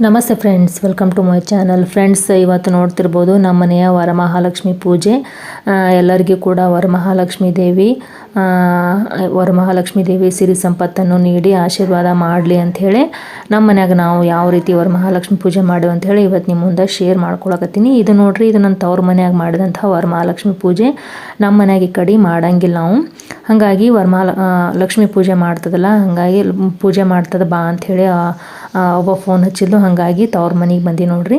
ನಮಸ್ತೆ friends, welcome to my channel. Friends, ಇವತ್ತು ನೋಡ್ತಿರ್ಬೋದು ನಮ್ಮ ಮನೆಯ ವರಮಹಾಲಕ್ಷ್ಮಿ ಪೂಜೆ. ಎಲ್ಲರಿಗೂ ಕೂಡ ವರಮಹಾಲಕ್ಷ್ಮಿ ದೇವಿ ಸಿರಿ ಸಂಪತ್ತನ್ನು ನೀಡಿ ಆಶೀರ್ವಾದ ಮಾಡಲಿ ಅಂಥೇಳಿ ನಮ್ಮ ಮನ್ಯಾಗ ನಾವು ಯಾವ ರೀತಿ ವರಮಹಾಲಕ್ಷ್ಮಿ ಪೂಜೆ ಮಾಡಿವಿ ಅಂಥೇಳಿ ಇವತ್ತು ನಿಮ್ಮ ಮುಂದೆ ಶೇರ್ ಮಾಡ್ಕೊಳಕತ್ತೀನಿ. ಇದು ನೋಡ್ರಿ, ಇದು ನನ್ನ ತವ್ರ ಮನ್ಯಾಗ ಮಾಡಿದಂಥ ವರಮಹಾಲಕ್ಷ್ಮಿ ಪೂಜೆ. ನಮ್ಮ ಮನ್ಯಾಗ ಈ ಕಡೆ ಮಾಡಂಗಿಲ್ಲ ನಾವು. ಹಾಗಾಗಿ ಲಕ್ಷ್ಮಿ ಪೂಜೆ ಮಾಡ್ತದಲ್ಲ, ಹಾಗಾಗಿ ಪೂಜೆ ಮಾಡ್ತದ ಬಾ ಅಂಥೇಳಿ ಒಬ್ಬ ಫೋನ್ ಹಚ್ಚಿದ್ಲು. ಹಾಗಾಗಿ ತವ್ರ ಮನೆಗೆ ಬಂದು ನೋಡ್ರಿ.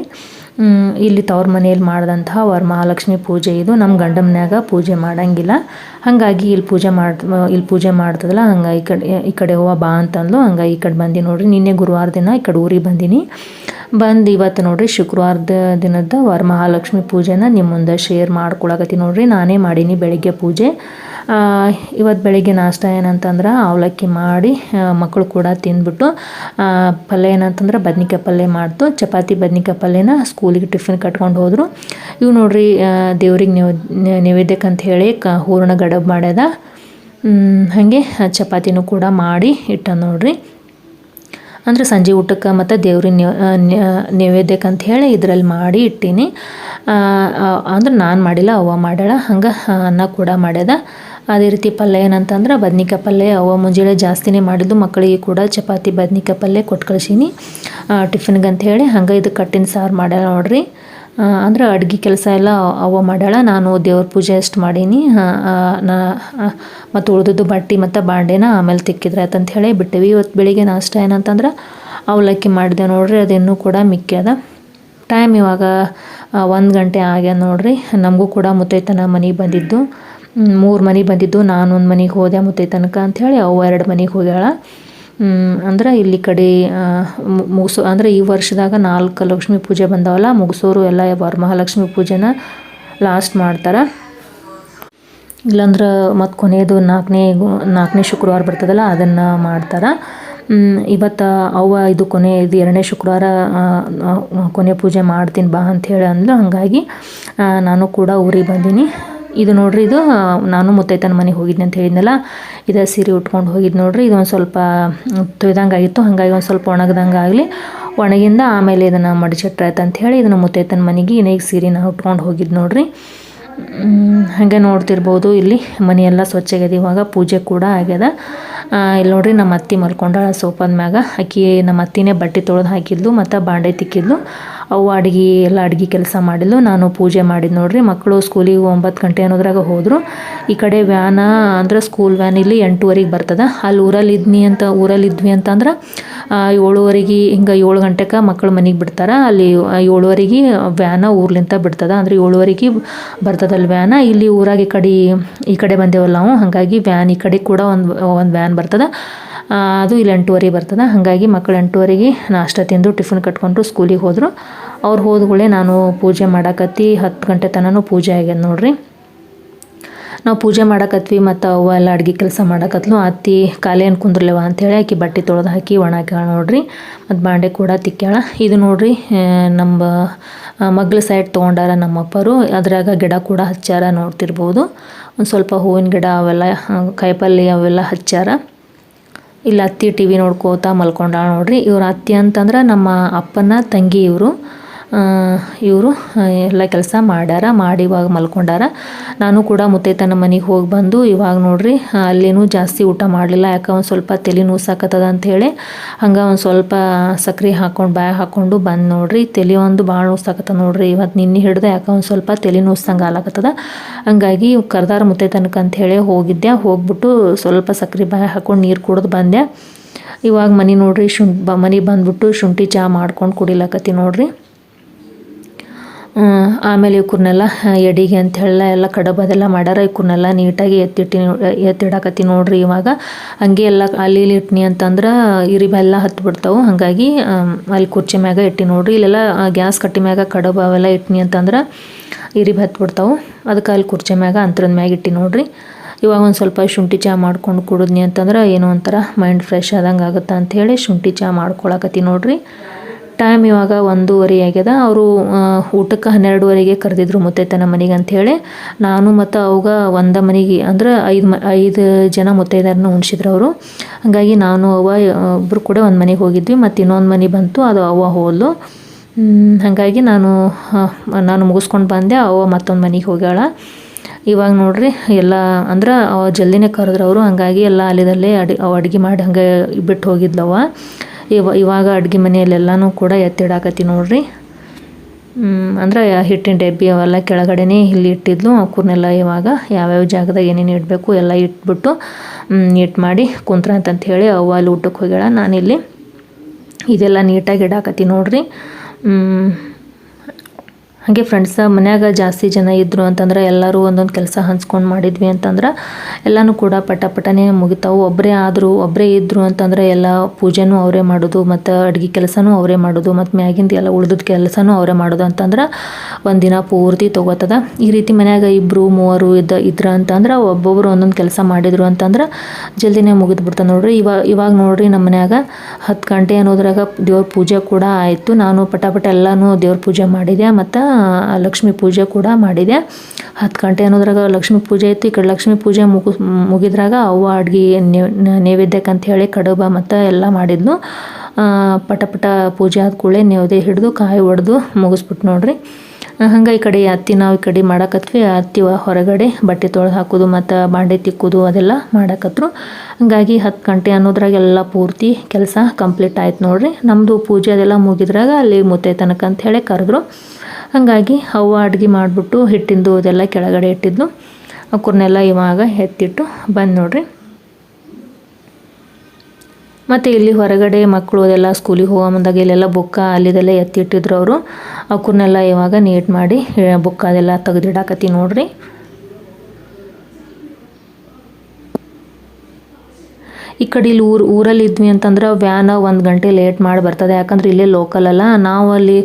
ಇಲ್ಲಿ ತವ್ರ ಮನೆಯಲ್ಲಿ ಮಾಡಿದಂತಹ ವರಮಹಾಲಕ್ಷ್ಮಿ ಪೂಜೆ ಇದು. ನಮ್ಮ ಗಂಡ ಮನ್ಯಾಗ ಪೂಜೆ ಮಾಡಂಗಿಲ್ಲ. ಹಾಗಾಗಿ ಇಲ್ಲಿ ಪೂಜೆ ಮಾಡ್ತದಲ್ಲ, ಹಂಗಾಗಿ ಈ ಕಡೆ ಹೋವ ಬಾ ಅಂತಂದ್ಲು. ಹಂಗಾಗಿ ಈ ಕಡೆ ಬಂದು ನೋಡ್ರಿ. ನಿನ್ನೆ ಗುರುವಾರ ದಿನ ಈ ಕಡೆ ಊರಿಗೆ ಬಂದೀನಿ. ಇವತ್ತು ನೋಡ್ರಿ ಶುಕ್ರವಾರದ ದಿನದ ವರಮಹಾಲಕ್ಷ್ಮಿ ಪೂಜೆನ ನಿಮ್ಮ ಮುಂದೆ ಶೇರ್ ಮಾಡ್ಕೊಳಕತ್ತೀನಿ ನೋಡ್ರಿ. ನಾನೇ ಮಾಡೀನಿ ಬೆಳಿಗ್ಗೆ ಪೂಜೆ. ಇವತ್ತು ಬೆಳಿಗ್ಗೆ ನಾಷ್ಟ ಏನಂತಂದ್ರೆ ಅವಲಕ್ಕಿ ಮಾಡಿ ಮಕ್ಕಳು ಕೂಡ ತಿಂದ್ಬಿಟ್ಟು, ಪಲ್ಯ ಏನಂತಂದ್ರೆ ಬದ್ನಿಕಾಯಿ ಪಲ್ಯ ಮಾಡ್ತು. ಚಪಾತಿ ಬದ್ನಿಕಾಯಿ ಪಲ್ಯನ ಸ್ಕೂಲಿಗೆ ಟಿಫಿನ್ ಕಟ್ಕೊಂಡು ಹೋದರು. ಇವು ನೋಡ್ರಿ ದೇವ್ರಿಗೆ ನೈವೇದ್ಯಕ್ಕೆ ಅಂತ ಹೇಳಿ ಹೂರಣ ಗಡಬು ಮಾಡ್ಯದ. ಹಾಗೆ ಚಪಾತಿನೂ ಕೂಡ ಮಾಡಿ ಇಟ್ಟ ನೋಡ್ರಿ. ಅಂದರೆ ಸಂಜೆ ಊಟಕ್ಕೆ ಮತ್ತು ದೇವ್ರಿಗೆ ನೈವೇದ್ಯಕ್ಕೆ ಅಂತ ಹೇಳಿ ಇದರಲ್ಲಿ ಮಾಡಿ ಇಟ್ಟೀನಿ. ಅಂದ್ರೆ ನಾನು ಮಾಡಿಲ್ಲ, ಅವ್ವ ಮಾಡ್ಯಾಳ. ಹಂಗೆ ಅನ್ನ ಕೂಡ ಮಾಡ್ಯದ. ಅದೇ ರೀತಿ ಪಲ್ಯ ಏನಂತಂದ್ರೆ ಬದ್ನಿಕಾಯಿ ಪಲ್ಯ ಅವ್ವ ಮುಂಜಾನೆ ಜಾಸ್ತಿನೇ ಮಾಡಿದ್ದು. ಮಕ್ಕಳಿಗೆ ಕೂಡ ಚಪಾತಿ ಬದ್ನಿಕಾಯಿ ಪಲ್ಯ ಕೊಟ್ಟು ಕಳಿಸೀನಿ ಟಿಫಿನ್ಗೆ ಅಂತ ಹೇಳಿ. ಹಂಗೆ ಇದು ಕಟ್ಟಿನ ಸಾರು ಮಾಡ್ಯಾಳ ನೋಡ್ರಿ. ಅಂದ್ರೆ ಅಡುಗೆ ಕೆಲಸ ಎಲ್ಲ ಅವ್ವ ಮಾಡ್ಯಾಳ. ನಾನು ದೇವ್ರ ಪೂಜೆ ಅಷ್ಟು ಮಾಡೀನಿ. ಮತ್ತು ಉಳಿದಿದ್ದು ಬಟ್ಟೆ ಮತ್ತು ಬಾಂಡೆನ ಆಮೇಲೆ ತಿಕ್ಕಿದ್ರೆ ಆಯ್ತಂತ ಹೇಳಿ ಬಿಟ್ಟಿವಿ. ಇವತ್ತು ಬೆಳಿಗ್ಗೆ ನಾಷ್ಟ ಏನಂತಂದ್ರೆ ಅವಲಕ್ಕಿ ಮಾಡಿದೆ ನೋಡ್ರಿ. ಅದಿನ್ನೂ ಕೂಡ ಮಿಕ್ಕ್ಯದ. ಟೈಮ್ ಇವಾಗ 1 ಗಂಟೆ ಆಗ್ಯದ ನೋಡ್ರಿ. ನಮಗೂ ಕೂಡ ಮುತ್ತೈತನ ಮನೆಗೆ ಬಂದಿದ್ದು 3 ಮನೆಗೆ ಬಂದಿದ್ದು. ನಾನು ಒಂದು ಮನೆಗೆ ಹೋದೆ ಮುತ್ತೈತನಕ ಅಂಥೇಳಿ. ಅವ್ವ 2 ಮನೆಗೆ ಹೋಗ್ಯಾಳ. ಅಂದ್ರೆ ಇಲ್ಲಿ ಕಡೆ ಅಂದರೆ ಈ ವರ್ಷದಾಗ 4 ಲಕ್ಷ್ಮೀ ಪೂಜೆ ಬಂದವಲ್ಲ, ಮುಗಿಸೋರು ಎಲ್ಲ ವರಮಹಾಲಕ್ಷ್ಮಿ ಪೂಜೆನ ಲಾಸ್ಟ್ ಮಾಡ್ತಾರೆ. ಇಲ್ಲಾಂದ್ರೆ ಮತ್ತು ಕೊನೆಯದು 4ನೇ ಶುಕ್ರವಾರ ಬರ್ತದಲ್ಲ, ಅದನ್ನು ಮಾಡ್ತಾರೆ. ಇವತ್ತು ಅವ್ವ ಇದು 2ನೇ ಶುಕ್ರವಾರ ಕೊನೆ ಪೂಜೆ ಮಾಡ್ತೀನಿ ಬಾ ಅಂಥೇಳಿ ಅಂದ್ಲು. ಹಾಗಾಗಿ ನಾನು ಕೂಡ ಊರಿಗೆ ಬಂದೀನಿ. ಇದು ನೋಡ್ರಿ, ಇದು ನಾನು ಮುತ್ತೈತನ ಮನೆಗೆ ಹೋಗಿದ್ದೆ ಅಂತ ಹೇಳಿದ್ನಲ್ಲ, ಇದು ಸೀರೆ ಉಟ್ಕೊಂಡು ಹೋಗಿದ್ದು ನೋಡ್ರಿ. ಇದು ಒಂದು ಸ್ವಲ್ಪ ತೊಯ್ದಂಗೆ ಆಗಿತ್ತು. ಹಾಗಾಗಿ ಒಂದು ಸ್ವಲ್ಪ ಒಣಗ್ದಂಗೆ ಆಗಲಿ, ಒಣಗಿಂದ ಆಮೇಲೆ ಇದನ್ನು ಮಡಿಚಿಟ್ರಾಯ್ತು ಅಂಥೇಳಿ ಇದನ್ನು ಮುತ್ತೈತನ ಮನೆಗೆ ಈಗ ಸೀರೆನ ಉಟ್ಕೊಂಡು ಹೋಗಿದ್ದು ನೋಡ್ರಿ. ಹಾಗೆ ನೋಡ್ತಿರ್ಬೋದು, ಇಲ್ಲಿ ಮನೆಯೆಲ್ಲ ಸ್ವಚ್ಛಾಗ್ಯದ. ಇವಾಗ ಪೂಜೆ ಕೂಡ ಆಗ್ಯದ. ಇಲ್ಲಿ ನೋಡ್ರಿ ನಮ್ಮ ಅತ್ತಿ ಮಲ್ಕೊಂಡಾಳ ಸೋಫಾದ ಮ್ಯಾಗ. ನಮ್ಮ ಅತ್ತಿನೇ ಬಟ್ಟೆ ತೊಳೆದು ಹಾಕಿದ್ಲು ಮತ್ತು ಬಾಂಡೆ ತಿಕ್ಕಿದ್ಲು. ಅವು ಅಡುಗೆ ಕೆಲಸ ಮಾಡಿದ್ಲು. ನಾನು ಪೂಜೆ ಮಾಡಿದ್ದು ನೋಡ್ರಿ. ಮಕ್ಕಳು ಸ್ಕೂಲಿಗೆ 9 ಗಂಟೆ ಅನ್ನೋದ್ರಾಗ ಹೋದರು. ಈ ಕಡೆ ವ್ಯಾನ ಅಂದ್ರೆ ಸ್ಕೂಲ್ ವ್ಯಾನ್ ಇಲ್ಲಿ 8:30 ಬರ್ತದೆ. ಅಲ್ಲಿ ಊರಲ್ಲಿದ್ವಿ ಅಂತಂದ್ರೆ 7:30 ಹಿಂಗೆ 7 ಗಂಟೆಗೆ ಮಕ್ಕಳು ಮನೆಗೆ ಬಿಡ್ತಾರೆ. ಅಲ್ಲಿ 7:30 ವ್ಯಾನ ಊರ್ಲಿಂತ ಬಿಡ್ತದೆ. ಅಂದರೆ 7:30 ಬರ್ತದಲ್ಲಿ ವ್ಯಾನ. ಇಲ್ಲಿ ಊರಾಗ ಈ ಕಡೆ ಬಂದೇವಲ್ಲ ನಾವು, ಹಾಗಾಗಿ ವ್ಯಾನ್ ಈ ಕಡೆ ಕೂಡ ಒಂದು ವ್ಯಾನ್ ಬರ್ತದೆ. ಅದು ಇಲ್ಲಿ 8:30 ಬರ್ತದೆ. ಹಾಗಾಗಿ ಮಕ್ಕಳು 8:30 ನಾಷ್ಟ ತಿಂದು ಟಿಫಿನ್ ಕಟ್ಕೊಂಡು ಸ್ಕೂಲಿಗೆ ಹೋದರು. ಅವ್ರು ಹೋದ್ಗಳೇ ನಾನು ಪೂಜೆ ಮಾಡಕತ್ತಿ 10 ಗಂಟೆ ತನಕ ಪೂಜೆ ಆಗ್ಯದ ನೋಡ್ರಿ. ನಾವು ಪೂಜೆ ಮಾಡಕತ್ವಿ ಮತ್ತು ಅವ್ವ ಎಲ್ಲ ಅಡುಗೆ ಕೆಲಸ ಮಾಡಕತ್ಲು. ಅತ್ತಿ ಖಾಲಿ ಕುಂದ್ರಲೇವ ಅಂಥೇಳಿ ಆಕಿ ಬಟ್ಟೆ ತೊಳೆದು ಹಾಕಿ ಒಣಗ್ಯಾಳ ನೋಡ್ರಿ. ಮತ್ತು ಬಾಂಡೆ ಕೂಡ ತಿಕ್ಕ್ಯಾಳ. ಇದು ನೋಡ್ರಿ ನಮ್ಮ ಮಗ್ಲ ಸೈಡ್ ತೊಗೊಂಡಾರ ನಮ್ಮಪ್ಪರು. ಅದ್ರಾಗ ಗಿಡ ಕೂಡ ಹಚ್ಚಾರ ನೋಡ್ತಿರ್ಬೋದು. ಒಂದು ಸ್ವಲ್ಪ ಹೂವಿನ ಗಿಡ ಅವೆಲ್ಲ ಕಾಯಿಪಲ್ಲೆ ಅವೆಲ್ಲ ಹಚ್ಚಾರ. ಇಲ್ಲಿ ಅತ್ತಿ ಟಿ ವಿ ನೋಡ್ಕೋತಾ ಮಲ್ಕೊಂಡಾಳ ನೋಡ್ರಿ. ಇವ್ರ ಅತ್ತಿ ಅಂತಂದ್ರೆ ನಮ್ಮ ಅಪ್ಪನ ತಂಗಿ. ಇವರು ಎಲ್ಲ ಕೆಲಸ ಮಾಡಿ ಇವಾಗ ಮಲ್ಕೊಂಡಾರ. ನಾನು ಕೂಡ ಮುತ್ತೈತನ ಮನೆಗೆ ಹೋಗಿ ಬಂದು ಇವಾಗ ನೋಡ್ರಿ ಅಲ್ಲೇನೂ ಜಾಸ್ತಿ ಊಟ ಮಾಡಲಿಲ್ಲ. ಯಾಕೆ ಒಂದು ಸ್ವಲ್ಪ ತಲೆ ನುಸಾಕತ್ತದ ಅಂಥೇಳಿ ಹಂಗೆ ಒಂದು ಸ್ವಲ್ಪ ಸಕ್ರೆ ಹಾಕ್ಕೊಂಡು ಬಂದು ನೋಡ್ರಿ. ತಲೆ ಒಂದು ಭಾಳ ನುಸಾಕತ್ತದ ನೋಡ್ರಿ. ಇವತ್ತು ನಿನ್ನೆ ಹಿಡ್ದು ಯಾಕೆ ಒಂದು ಸ್ವಲ್ಪ ತಲೆ ನುಸ್ದಂಗೆ ಆಲಕತ್ತದ. ಹಂಗಾಗಿ ಕರ್ದಾರ ಮುತ್ತೈತನಕ ಅಂಥೇಳಿ ಹೋಗ್ಬಿಟ್ಟು ಸ್ವಲ್ಪ ಸಕ್ರೆ ಹಾಕ್ಕೊಂಡು ನೀರು ಕುಡಿದು ಬಂದೆ. ಇವಾಗ ನೋಡ್ರಿ ಮನೆಗೆ ಬಂದ್ಬಿಟ್ಟು ಶುಂಠಿ ಚಹಾ ಮಾಡ್ಕೊಂಡು ಕುಡಿಲಕತ್ತಿ ನೋಡ್ರಿ. ಆಮೇಲೆ ಇವ್ರನ್ನೆಲ್ಲ ಎಡಿಗೆ ಅಂಥೇಳಿ ಎಲ್ಲ ಕಡಬು ಅದೆಲ್ಲ ಮಾಡ್ಯಾರ. ಇವ್ರನ್ನೆಲ್ಲ ನೀಟಾಗಿ ಎತ್ತಿಡಾಕತ್ತಿ ನೋಡ್ರಿ. ಇವಾಗ ಹಂಗೆ ಎಲ್ಲ ಅಲ್ಲಿ ಇಟ್ನಿ ಅಂತಂದ್ರೆ ಇರಿಬೆಲ್ಲ ಹತ್ಬಿಡ್ತಾವೆ. ಹಾಗಾಗಿ ಅಲ್ಲಿ ಕುರ್ಚಿ ಮ್ಯಾಗ ಇಟ್ಟು ನೋಡ್ರಿ. ಇಲ್ಲೆಲ್ಲ ಗ್ಯಾಸ್ ಕಟ್ಟಿ ಮ್ಯಾಗ ಕಡಬು ಅವೆಲ್ಲ ಇಟ್ನಿ ಅಂತಂದ್ರೆ ಇರಿಬೆ ಹತ್ಬಿಡ್ತಾವೆ. ಅದಕ್ಕೆ ಅಲ್ಲಿ ಕುರ್ಚಿ ಮ್ಯಾಗ ಅಂತರದ ಮ್ಯಾಗ ಇಟ್ಟು ನೋಡ್ರಿ. ಇವಾಗ ಒಂದು ಸ್ವಲ್ಪ ಶುಂಠಿ ಚಹಾ ಮಾಡ್ಕೊಂಡು ಕುಡಿದ್ನಿ ಅಂತಂದ್ರೆ ಏನೋ ಒಂಥರ ಮೈಂಡ್ ಫ್ರೆಶ್ ಆದಂಗೆ ಆಗುತ್ತೆ ಅಂಥೇಳಿ ಶುಂಠಿ ಚಹಾ ಮಾಡ್ಕೊಳಕತ್ತಿ ನೋಡ್ರಿ. ಟೈಮ್ ಇವಾಗ 1:30 ಆಗ್ಯದ. ಅವರು ಊಟಕ್ಕೆ 12:30ಗೆ ಕರೆದಿದ್ರು ಮುತ್ತೈದೆತನ ಮನೆಗೆ ಅಂಥೇಳಿ. ನಾನು ಮತ್ತು ಅವಾಗ ಒಂದು ಮನೆಗೆ ಅಂದ್ರೆ 5 ಜನ ಮುತ್ತೈದೆಯರನ್ನ ಉಣಿಸಿದ್ರು ಅವರು. ಹಾಗಾಗಿ ನಾನು ಇಬ್ಬರು ಕೂಡ ಒಂದು ಮನೆಗೆ ಹೋಗಿದ್ವಿ. ಮತ್ತು ಇನ್ನೊಂದು ಮನೆ ಬಂತು, ಅದು ಅವ್ವ ಹೋದ್ಲು. ಹಾಗಾಗಿ ನಾನು ಮುಗಿಸ್ಕೊಂಡು ಬಂದೆ. ಮತ್ತೊಂದು ಮನೆಗೆ ಹೋಗ್ಯಾಳ. ಇವಾಗ ನೋಡ್ರಿ ಎಲ್ಲ ಅಂದ್ರೆ ಜಲ್ದಿನೇ ಕರೆದ್ರು ಅವರು. ಹಾಗಾಗಿ ಎಲ್ಲ ಅಲ್ಲಿದಲ್ಲೇ ಅಡುಗೆ ಮಾಡಿ ಹಂಗೆ ಬಿಟ್ಟು ಹೋಗಿದ್ಲವ. ಇವಾಗ ಅಡುಗೆ ಮನೆಯಲ್ಲೆಲ್ಲನೂ ಕೂಡ ಎತ್ತಿಡಾಕತ್ತಿ ನೋಡ್ರಿ. ಅಂದ್ರೆ ಹಿಟ್ಟಿನ ಡಬ್ಬಿ ಅವೆಲ್ಲ ಕೆಳಗಡೆನೇ ಇಲ್ಲಿ ಇಟ್ಟಿದ್ಲು. ಅವ್ಕೂರ್ನೆಲ್ಲ ಇವಾಗ ಯಾವ್ಯಾವ ಜಾಗದಾಗ ಏನೇನು ಇಡಬೇಕು ಎಲ್ಲ ಇಟ್ಬಿಟ್ಟು ನೀಟ್ ಮಾಡಿ ಕುಂತ್ರ ಅಂತಂತ ಹೇಳಿ ಅಲ್ಲಿ ಊಟಕ್ಕೆ ಹೋಗ್ಯಾಳ. ನಾನಿಲ್ಲಿ ಇದೆಲ್ಲ ನೀಟಾಗಿ ಇಡಾಕತ್ತಿ ನೋಡ್ರಿ. ಹಾಗೆ ಫ್ರೆಂಡ್ಸ ಮನ್ಯಾಗ ಜಾಸ್ತಿ ಜನ ಇದ್ದರು ಅಂತಂದ್ರೆ ಎಲ್ಲರೂ ಒಂದೊಂದು ಕೆಲಸ ಹಂಚ್ಕೊಂಡು ಮಾಡಿದ್ವಿ ಅಂತಂದ್ರೆ ಎಲ್ಲನೂ ಕೂಡ ಪಟನೆ ಮುಗಿತಾವು. ಒಬ್ಬರೇ ಇದ್ದರು ಅಂತಂದ್ರೆ ಎಲ್ಲ ಪೂಜೆನೂ ಅವರೇ ಮಾಡೋದು, ಮತ್ತು ಅಡುಗೆ ಕೆಲಸನೂ ಅವರೇ ಮಾಡೋದು, ಮತ್ತು ಮ್ಯಾಗಿಂದ ಎಲ್ಲ ಉಳಿದ ಕೆಲಸನೂ ಅವರೇ ಮಾಡೋದು ಅಂತಂದ್ರೆ ಒಂದಿನ ಪೂರ್ತಿ ತೊಗೋತದ. ಈ ರೀತಿ ಮನ್ಯಾಗ 2-3 ಇದ್ರ ಅಂತಂದ್ರೆ ಒಬ್ಬೊಬ್ರು ಒಂದೊಂದು ಕೆಲಸ ಮಾಡಿದ್ರು ಅಂತಂದ್ರೆ ಜಲ್ದಿನೇ ಮುಗಿದು ಬಿಡ್ತದೆ ನೋಡ್ರಿ. ಇವಾಗ ನೋಡ್ರಿ ನಮ್ಮ ಮನ್ಯಾಗ 10 ಗಂಟೆ ಅನ್ನೋದ್ರಾಗ ದೇವ್ರ ಪೂಜೆ ಕೂಡ ಆಯಿತು. ನಾನು ಪಟ ಎಲ್ಲನೂ ದೇವ್ರ ಪೂಜೆ ಮಾಡಿದೆ, ಮತ್ತು ಲಕ್ಷ್ಮೀ ಪೂಜೆ ಕೂಡ ಮಾಡಿದೆ. 10 ಗಂಟೆ ಅನ್ನೋದ್ರಾಗ ಲಕ್ಷ್ಮೀ ಪೂಜೆ ಇತ್ತು. ಈ ಕಡೆ ಲಕ್ಷ್ಮೀ ಪೂಜೆ ಮುಗಿದ್ರಾಗ ಅವ್ವ ಅಡುಗೆ ನೈವೇದ್ಯಕ್ಕೆ ಅಂತ ಹೇಳಿ ಕಡುಬ ಮತ್ತು ಎಲ್ಲ ಮಾಡಿದ್ಲು. ಪಟ ಪೂಜೆ ಆದ ಕೂಡಲೇ ನೈವೇದ್ಯ ಹಿಡಿದು ಕಾಯಿ ಒಡೆದು ಮುಗಿಸ್ಬಿಟ್ಟು ನೋಡ್ರಿ. ಹಂಗೆ ಈ ಕಡೆ ನಾವು ಈ ಕಡೆ ಮಾಡಕತ್ವಿ. ಅತ್ತಿ ಹೊರಗಡೆ ಬಟ್ಟೆ ತೊಳೆದು ಹಾಕೋದು ಮತ್ತು ಬಾಂಡೆ ತಿಕ್ಕೋದು ಅದೆಲ್ಲ ಮಾಡಕತ್ರು. ಹಂಗಾಗಿ 10 ಗಂಟೆ ಅನ್ನೋದ್ರಾಗ ಎಲ್ಲ ಪೂರ್ತಿ ಕೆಲಸ ಕಂಪ್ಲೀಟ್ ಆಯ್ತು ನೋಡ್ರಿ. ನಮ್ಮದು ಪೂಜೆ ಅದೆಲ್ಲ ಮುಗಿದ್ರಾಗ ಅಲ್ಲಿ ಮುತ್ತೈತನಕ ಅಂತ ಹೇಳಿ ಕರೆದ್ರು. ಹಾಗಾಗಿ ಅವ್ವ ಅಡುಗೆ ಮಾಡಿಬಿಟ್ಟು ಹಿಟ್ಟಿಂದು ಅದೆಲ್ಲ ಕೆಳಗಡೆ ಇಟ್ಟಿದ್ಲು. ಅವ್ಕೂರ್ನೆಲ್ಲ ಇವಾಗ ಎತ್ತಿಟ್ಟು ಬಂದು ನೋಡ್ರಿ. ಮತ್ತು ಇಲ್ಲಿ ಹೊರಗಡೆ ಮಕ್ಕಳು ಅದೆಲ್ಲ ಸ್ಕೂಲಿಗೆ ಹೋಗೋ ಮುಂದಾಗ ಇಲ್ಲೆಲ್ಲ ಬುಕ್ಕ ಅಲ್ಲಿದೆಲ್ಲ ಎತ್ತಿಟ್ಟಿದ್ರು ಅವರು. ಅವ್ಕೂರ್ನೆಲ್ಲ ಇವಾಗ ನೀಟ್ ಮಾಡಿ ಬುಕ್ಕ ಅದೆಲ್ಲ ತೆಗೆದಿಡಾಕತ್ತಿ ನೋಡ್ರಿ. ಈ ಕಡೆ ಇಲ್ಲಿ ಊರಲ್ಲಿ ಇದ್ವಿ ಅಂತಂದ್ರೆ ವ್ಯಾನ್ 1 ಗಂಟೆ ಲೇಟ್ ಮಾಡಿ ಬರ್ತದೆ. ಯಾಕಂದ್ರೆ ಇಲ್ಲೇ ಲೋಕಲ್ ಅಲ್ಲ. ನಾವು ಅಲ್ಲಿ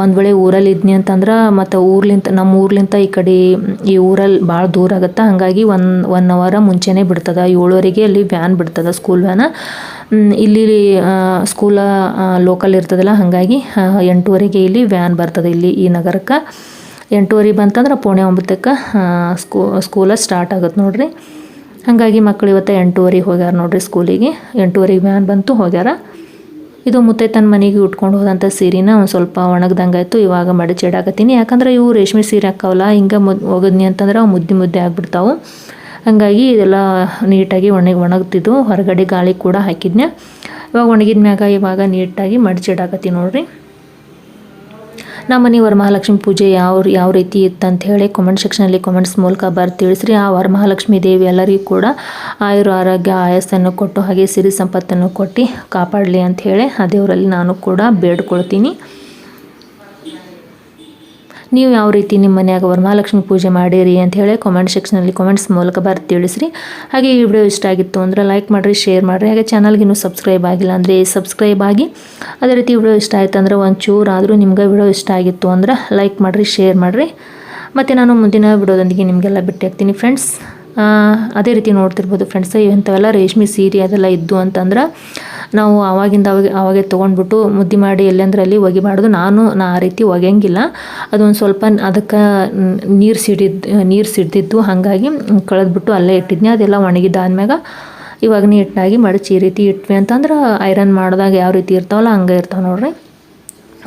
ಒಂದು ವೇಳೆ ಊರಲ್ಲಿ ಇದ್ನಿ ಅಂತಂದ್ರೆ ಮತ್ತು ನಮ್ಮ ಊರ್ಲಿಂತ ಈ ಊರಲ್ಲಿ ಭಾಳ ದೂರ ಆಗುತ್ತೆ. ಹಾಗಾಗಿ 1 ಅವರ್ ಮುಂಚೆನೇ ಬಿಡ್ತದೆ. 7:00ಗೆ ಅಲ್ಲಿ ವ್ಯಾನ್ ಬಿಡ್ತದೆ, ಸ್ಕೂಲ್ ವ್ಯಾನ್. ಇಲ್ಲಿ ಸ್ಕೂಲ ಲೋಕಲ್ ಇರ್ತದಲ್ಲ, ಹಾಗಾಗಿ 8:30ಗೆ ಇಲ್ಲಿ ವ್ಯಾನ್ ಬರ್ತದೆ ಇಲ್ಲಿ ಈ ನಗರಕ್ಕೆ. 8:30 ಬಂತಂದ್ರೆ 8:45ಕ್ಕೆ ಸ್ಕೂಲ ಸ್ಟಾರ್ಟ್ ಆಗುತ್ತೆ ನೋಡ್ರಿ. ಹಾಗಾಗಿ ಮಕ್ಕಳು ಇವತ್ತು 8:30 ಹೋಗ್ಯಾರ ನೋಡ್ರಿ ಸ್ಕೂಲಿಗೆ. 8:30 ವ್ಯಾನ್ ಬಂತು ಹೋಗ್ಯಾರ. ಇದು ಮುತ್ತೈತನ ಮನೆಗೆ ಉಟ್ಕೊಂಡು ಹೋದಂಥ ಸೀರೆನ ಒಂದು ಸ್ವಲ್ಪ ಒಣಗ್ದಂಗಾಯ್ತು. ಇವಾಗ ಮಡಚಿಡಾಕತ್ತೀನಿ. ಯಾಕಂದ್ರೆ ಇವು ರೇಷ್ಮೆ ಸೀರೆ ಹಾಕವಲ್ಲ, ಹಿಂಗೆ ಒಗದ್ನಿ ಅಂತಂದ್ರೆ ಅವು ಮುದ್ದೆ ಆಗಿಬಿಡ್ತಾವೆ. ಹಾಗಾಗಿ ಇದೆಲ್ಲ ನೀಟಾಗಿ ಒಣಗ್ತಿದ್ದು. ಹೊರಗಡೆ ಗಾಳಿ ಕೂಡ ಹಾಕಿದ್ನೆ. ಇವಾಗ ಒಣಗಿದ ಮ್ಯಾಗ ಇವಾಗ ನೀಟಾಗಿ ಮಡಚಿಡಾಕತ್ತೀನಿ ನೋಡ್ರಿ. ನಮ್ಮ ಮನೆ ವರಮಹಾಲಕ್ಷ್ಮಿ ಪೂಜೆ ಯಾವ ರೀತಿ ಇತ್ತಂತ ಹೇಳಿ ಕಾಮೆಂಟ್ ಸೆಕ್ಷನಲ್ಲಿ ಕಾಮೆಂಟ್ಸ್ ಮೂಲಕ ತಿಳಿಸ್ರಿ. ಆ ವರಮಹಾಲಕ್ಷ್ಮಿ ದೇವಿ ಎಲ್ಲರಿಗೂ ಕೂಡ ಆರೋಗ್ಯ ಆಯಸ್ಸನ್ನು ಕೊಟ್ಟು ಹಾಗೆ ಸಿರಿ ಸಂಪತ್ತನ್ನು ಕೊಟ್ಟು ಕಾಪಾಡಲಿ ಅಂತ ಹೇಳಿ ಆ ದೇವರಲ್ಲಿ ನಾನು ಕೂಡ ಬೇಡ್ಕೊಳ್ತೀನಿ. ನೀವು ಯಾವ ರೀತಿ ನಿಮ್ಮ ಮನ್ಯಾಗ ವರಮಹಾಲಕ್ಷ್ಮಿ ಪೂಜೆ ಮಾಡಿರಿ ಅಂತ ಹೇಳಿ ಕಾಮೆಂಟ್ ಸೆಕ್ಷನಲ್ಲಿ ಕಾಮೆಂಟ್ಸ್ ಮೂಲಕ ತಿಳಿಸ್ರಿ. ಹಾಗೆ ಈ ವಿಡಿಯೋ ಇಷ್ಟ ಆಗಿತ್ತು ಅಂದರೆ ಲೈಕ್ ಮಾಡಿರಿ, ಶೇರ್ ಮಾಡಿರಿ. ಹಾಗೆ ಚಾನಲ್ಗೆ ಇನ್ನೂ ಸಬ್ಸ್ಕ್ರೈಬ್ ಆಗಿಲ್ಲ ಅಂದರೆ ಸಬ್ಸ್ಕ್ರೈಬ್ ಆಗಿ. ಅದೇ ರೀತಿ ವಿಡಿಯೋ ಇಷ್ಟ ಆಯಿತು ಅಂದರೆ ಒಂಚೂರಾದರೂ ನಿಮ್ಗೆ ವಿಡಿಯೋ ಇಷ್ಟ ಆಗಿತ್ತು ಅಂದ್ರೆ ಲೈಕ್ ಮಾಡಿರಿ, ಶೇರ್ ಮಾಡಿರಿ. ಮತ್ತು ನಾನು ಮುಂದಿನ ವಿಡಿಯೋದೊಂದಿಗೆ ನಿಮಗೆಲ್ಲ ಬಿಟ್ಟು ಹಾಕ್ತೀನಿ ಫ್ರೆಂಡ್ಸ್. ಅದೇ ರೀತಿ ನೋಡ್ತಿರ್ಬೋದು ಫ್ರೆಂಡ್ಸ್, ಇಂಥವೆಲ್ಲ ರೇಷ್ಮೆ ಸೀರೆ ಅದೆಲ್ಲ ಇದ್ದು ಅಂತಂದ್ರೆ ನಾವು ಅವಾಗೆ ತೊಗೊಂಡ್ಬಿಟ್ಟು ಮುದ್ದೆ ಮಾಡಿ ಎಲ್ಲಂದ್ರೆ ಅಲ್ಲಿ ಒಗಿಬಾರ್ದು. ನಾನು ಆ ರೀತಿ ಒಗೆಯಂಗಿಲ್ಲ. ಅದೊಂದು ಸ್ವಲ್ಪ ಅದಕ್ಕೆ ನೀರು ಸಿಡ್ದಿದ್ದು, ಹಾಗಾಗಿ ಕಳೆದ್ಬಿಟ್ಟು ಅಲ್ಲೇ ಇಟ್ಟಿದ್ನಿ. ಅದೆಲ್ಲ ಒಣಗಿದ್ದಾದ್ಮ್ಯಾಗ ಇವಾಗ ನೀಟಾಗಿ ಮಡಚಿ ಈ ರೀತಿ ಇಟ್ವಿ ಅಂತಂದ್ರೆ ಐರನ್ ಮಾಡಿದಾಗ ಯಾವ ರೀತಿ ಇರ್ತಾವಲ್ಲ ಹಂಗೆ ಇರ್ತಾವೆ ನೋಡ್ರಿ.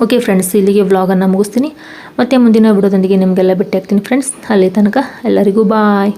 ಓಕೆ ಫ್ರೆಂಡ್ಸ್, ಇಲ್ಲಿಗೆ ವ್ಲಾಗನ್ನು ಮುಗಿಸ್ತೀನಿ. ಮತ್ತು ಮುಂದಿನ ವಿಡಿಯೋದೊಂದಿಗೆ ನಿಮಗೆಲ್ಲ ಬಿಟ್ಟು ಹಾಕ್ತೀನಿ ಫ್ರೆಂಡ್ಸ್. ಅಲ್ಲಿ ತನಕ ಎಲ್ಲರಿಗೂ ಬಾಯ್.